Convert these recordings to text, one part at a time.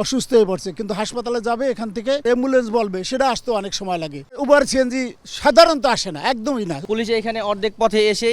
অসুস্থ হয়ে পড়ছে, কিন্তু হাসপাতালে যাবে, এখান থেকে অ্যাম্বুলেন্স বলবে, সেটা আসতে অনেক সময় লাগে। উবার সিএনজি সাধারণত আসে না, একদমই না। পুলিশ এখানে অর্ধেক পথে এসে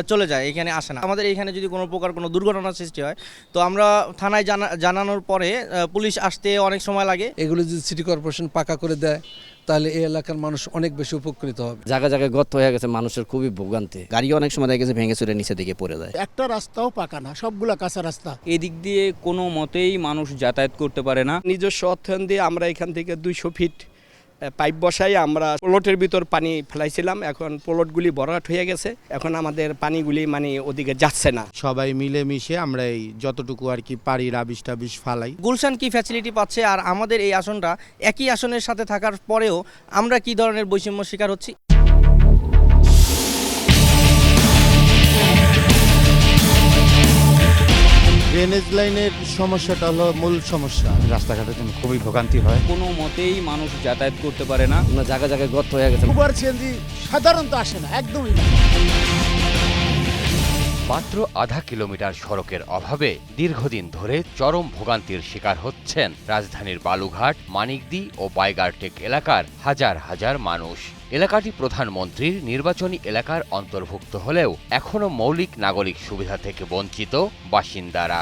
চলে যায়, এখানে আসে না। আমাদের এখানে যদি কোনো প্রকার কোনো দুর্ঘটনার সৃষ্টি হয়, তো আমরা থানায় জানানোর পরে পুলিশ আসতে অনেক সময় লাগে। এগুলো যদি সিটি কর্পোরেশন পাকা করে দেয় তাহলে এই এলাকার মানুষ অনেক বেশি উপকৃত হবে। জায়গায় জায়গায় গর্ত হয়ে গেছে, মানুষের খুবই ভোগান্তি। গাড়ি অনেক সময় দেখা গেছে ভেঙে চুরে নিচে দিকে পড়ে যায়। একটা রাস্তাও পাকা না, সবগুলা কাঁচা রাস্তা। এদিক দিয়ে কোনো মতেই মানুষ যাতায়াত করতে পারে না। নিজস্ব অর্থায়ন দিয়ে আমরা এখান থেকে 200 ফিট পাইপ বসাই আমরা প্লটের ভিতর পানি ফেলাইছিলাম। এখন প্লটগুলি ভরাট হয়ে গেছে, এখন আমাদের পানিগুলি ওদিকে যাচ্ছে না। সবাই মিলে মিশে আমরা এই যতটুকু আর কি পারি রাবিশ টাবিশ ফালাই। গুলশান কি ফ্যাসিলিটি পাচ্ছে, আর আমাদের এই আসনটা একই আসনের সাথে থাকার পরেও আমরা কি ধরনের বৈষম্য শিকার হচ্ছি। ড্রেনেজ লাইনের সমস্যাটা হলো মূল সমস্যা। রাস্তাঘাটের জন্য খুবই ভোগান্তি হয়। কোনো মতেই মানুষ যাতায়াত করতে পারে না। জায়গায় জায়গায় গর্ত হয়ে গেছে। উবার সিএনজি সাধারণত আসে না, একদমই না। মাত্র আধা কিলোমিটার সড়কের অভাবে দীর্ঘদিন ধরে চরম ভোগান্তির শিকার হচ্ছেন রাজধানীর বালুঘাট, মানিকদি ও বাইগারটেক এলাকার হাজার হাজার মানুষ। এলাকাটি প্রধানমন্ত্রীর নির্বাচনী এলাকার অন্তর্ভুক্ত হলেও এখনও মৌলিক নাগরিক সুবিধা থেকে বঞ্চিত বাসিন্দারা।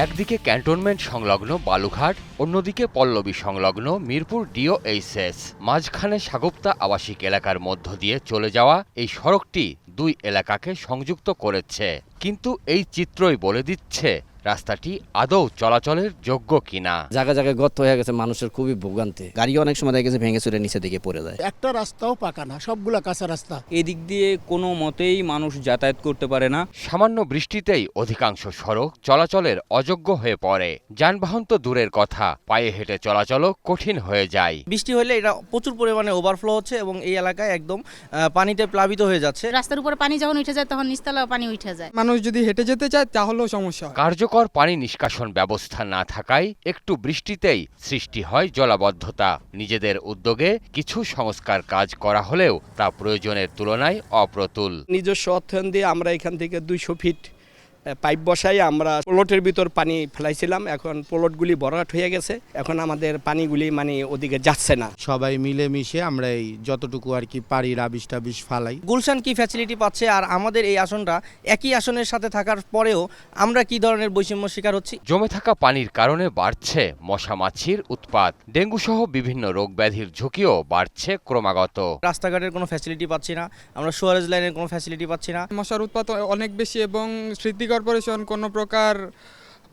একদিকে ক্যান্টনমেন্ট সংলগ্ন বালুঘাট, অন্যদিকে পল্লবী সংলগ্ন মিরপুর ডিওএইচএস, মাঝখানে সাগুপ্তা আবাসিক এলাকার মধ্য দিয়ে চলে যাওয়া এই সড়কটি দুই এলাকাকে সংযুক্ত করেছে। কিন্তু এই চিত্রই বলে দিচ্ছে রাস্তাটি আদৌ চলাচলের যোগ্য কিনা। জায়গায় জায়গায় গর্ত হয়ে গেছে, মানুষের খুবই ভোগান্তি। গাড়ি অনেক সময় দেখা গেছে ভেঙে চুরে নিচে দিকে পড়ে যায়। একটা রাস্তাও পাকা না, সবগুলা কাঁচা রাস্তা। এদিক দিয়ে কোনো মতেই মানুষ যাতায়াত করতে পারে না। সামান্য বৃষ্টিতেই অধিকাংশ সড়ক চলাচলের অযোগ্য হয়ে পড়ে। যানবাহন তো দূরের কথা, পায়ে হেঁটে চলাচলও কঠিন হয়ে যায়। বৃষ্টি হলে এটা প্রচুর পরিমাণে ওভারফ্লো হচ্ছে এবং এই এলাকায় একদম পানিতে প্লাবিত হয়ে যাচ্ছে। রাস্তার উপরে পানি যখন উঠে যায় তখন নিচতলা পানি উঠে যায়। মানুষ যদি হেঁটে যেতে চায় তাহলেও সমস্যা। কার্যকর পানি নিষ্কাশন ব্যবস্থা না থাকায় একটু বৃষ্টিতেই সৃষ্টি হয় জলাবদ্ধতা। নিজেদের উদ্যোগে কিছু সংস্কার কাজ করা হলেও তা প্রয়োজনের তুলনায় অপ্রতুল। নিজস্ব অর্থায়ন দিয়ে আমরা এখান থেকে 200 ফিট পাইপ বসাই আমরা প্লটের ভিতর পানি ফেলাইছিলাম। এখন প্লটগুলি ভরাট হয়ে গেছে, এখন আমাদের পানিগুলি ওদিকে যাচ্ছে না। সবাই মিলে মিশে আমরা এই যতটুকু আর কি পারি রাবিশ টাবিশ ফালাই। গুলশান কি ফ্যাসিলিটি পাচ্ছে, আর আমাদের এই আসনটা একই আসনের সাথে থাকার পরেও আমরা কি ধরনের বৈষম্য শিকার হচ্ছি। জমে থাকা পানির কারণে বাড়ছে মশা মাছির উৎপাত, ডেঙ্গু সহ বিভিন্ন রোগ ব্যাধির ঝুঁকিও বাড়ছে ক্রমাগত। রাস্তাঘাটের কোনো ফ্যাসিলিটি পাচ্ছি না, আমরা সুয়ারেজ লাইনের কোনো ফ্যাসিলিটি পাচ্ছি না। মশার উৎপাত অনেক বেশি এবং স্মৃতি কর্পোরেশন কোনো প্রকার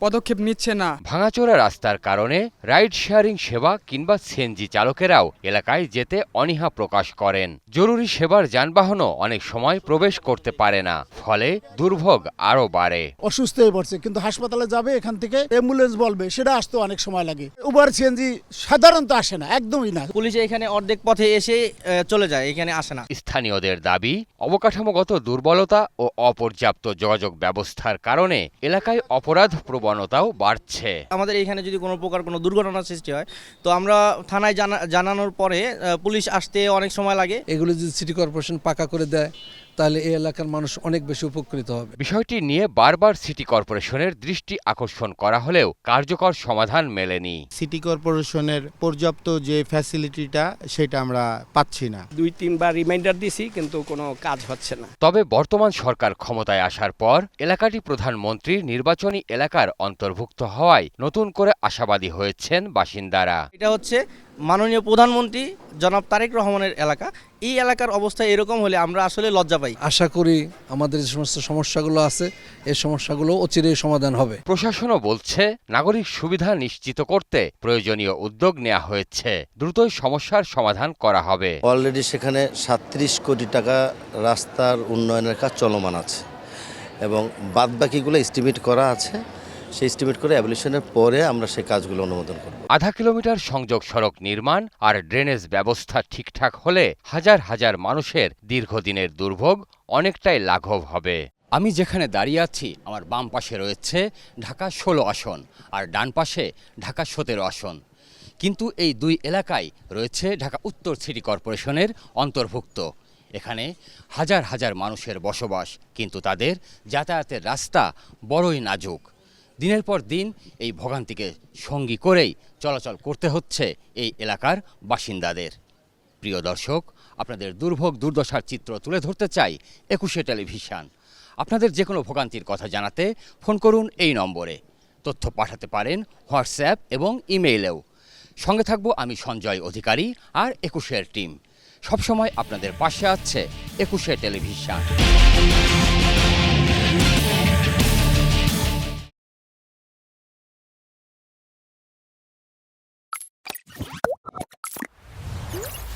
পদক্ষেপ নিচ্ছে না। ভাঙাচোরা রাস্তার কারণে রাইড শেয়ারিং সেবা কিংবা সিএনজি চালকেরাও এলাকায় যেতে অনীহা প্রকাশ করেন। জরুরি সেবার যানবাহনও অনেক সময় প্রবেশ করতে পারে না, ফলে দুর্ভোগ আরও বাড়ে। অসুস্থ হয়ে পড়ছে, কিন্তু হাসপাতালে যাবে, এখান থেকে অ্যাম্বুলেন্স বলবে, সেটা আসতে অনেক সময় লাগে। উবার সিএনজি সাধারণত আসে না, একদমই না। পুলিশ এখানে অর্ধেক পথে এসে চলে যায়, এখানে আসে না। স্থানীয়দের দাবি, অবকাঠামোগত দুর্বলতা ও অপর্যাপ্ত যোগাযোগ ব্যবস্থার কারণে এলাকায় অপরাধ প্রবণতাও বাড়ছে। আমাদের এখানে যদি কোনো প্রকার কোনো দুর্ঘটনার সৃষ্টি হয়, তো আমরা থানায় জানানোর পরে পুলিশ আসতে অনেক সময় লাগে। এগুলো যদি সিটি কর্পোরেশন পাকা করে দেয় তাহলে এই এলাকার মানুষ অনেক বেশি উপকৃত হবে। বিষয়টি নিয়ে বারবার সিটি কর্পোরেশনের দৃষ্টি আকর্ষণ করা হলেও কার্যকর সমাধান মেলেনি। সিটি কর্পোরেশনের পর্যাপ্ত যে ফ্যাসিলিটিটা সেটা আমরা পাচ্ছি না। 2-3 বার রিমাইন্ডার দিছি, কিন্তু কোনো কাজ হচ্ছে না। তবে বর্তমান সরকার ক্ষমতায় আসার পর এলাকাটি প্রধানমন্ত্রীর নির্বাচনী এলাকার অন্তর্ভুক্ত হওয়ায় নতুন করে আশাবাদী হয়েছেন বাসিন্দারা। এটা হচ্ছে মাননীয় প্রধানমন্ত্রী জনাব তারেক রহমানের এলাকা। এই এলাকার অবস্থা এরকম হলে আমরা আসলে লজ্জা পাই। আশা করি আমাদের যে সমস্ত সমস্যাগুলো আছে এই সমস্যাগুলো অচিরেই সমাধান হবে। প্রশাসনও বলছে নাগরিক সুবিধা নিশ্চিত করতে প্রয়োজনীয় উদ্যোগ নেওয়া হয়েছে, দ্রুতই সমস্যার সমাধান করা হবে। অলরেডি সেখানে 37 কোটি টাকা রাস্তার উন্নয়নের কাজ চলমান আছে এবং বাদবাকিগুলো এস্টিমেট করা আছে। সেই এস্টিমেট করে অ্যাবলিশনের পরে আমরা সেই কাজগুলো অনুমোদন করব। আধা কিলোমিটার সংযোগ সড়ক নির্মাণ আর ড্রেনেজ ব্যবস্থা ঠিকঠাক হলে হাজার হাজার মানুষের দীর্ঘদিনের দুর্ভোগ অনেকটাই লাঘব হবে। আমি যেখানে দাঁড়িয়ে আছি আমার বাম পাশে রয়েছে ঢাকা 16 আসন আর ডান পাশে ঢাকা 17 আসন। কিন্তু এই দুই এলাকায় রয়েছে ঢাকা উত্তর সিটি কর্পোরেশনের অন্তর্ভুক্ত। এখানে হাজার হাজার মানুষের বসবাস, কিন্তু তাদের যাতায়াতের রাস্তা বড়ই নাজুক। দিনের পর দিন এই ভোগান্তিকে সঙ্গী করেই চলাচল করতে হচ্ছে এই এলাকার বাসিন্দাদের। প্রিয় দর্শক, আপনাদের দুর্ভোগ দুর্দশার চিত্র তুলে ধরতে চাই 21শে টেলিভিশন। আপনাদের যে কোনো ভোগান্তির কথা জানাতে ফোন করুন এই নম্বরে। তথ্য পাঠাতে পারেন হোয়াটসঅ্যাপ এবং ইমেইলেও। সঙ্গে থাকবো আমি সঞ্জয় অধিকারী আর 21শের টিম। সবসময় আপনাদের পাশে আছে 21শে টেলিভিশন।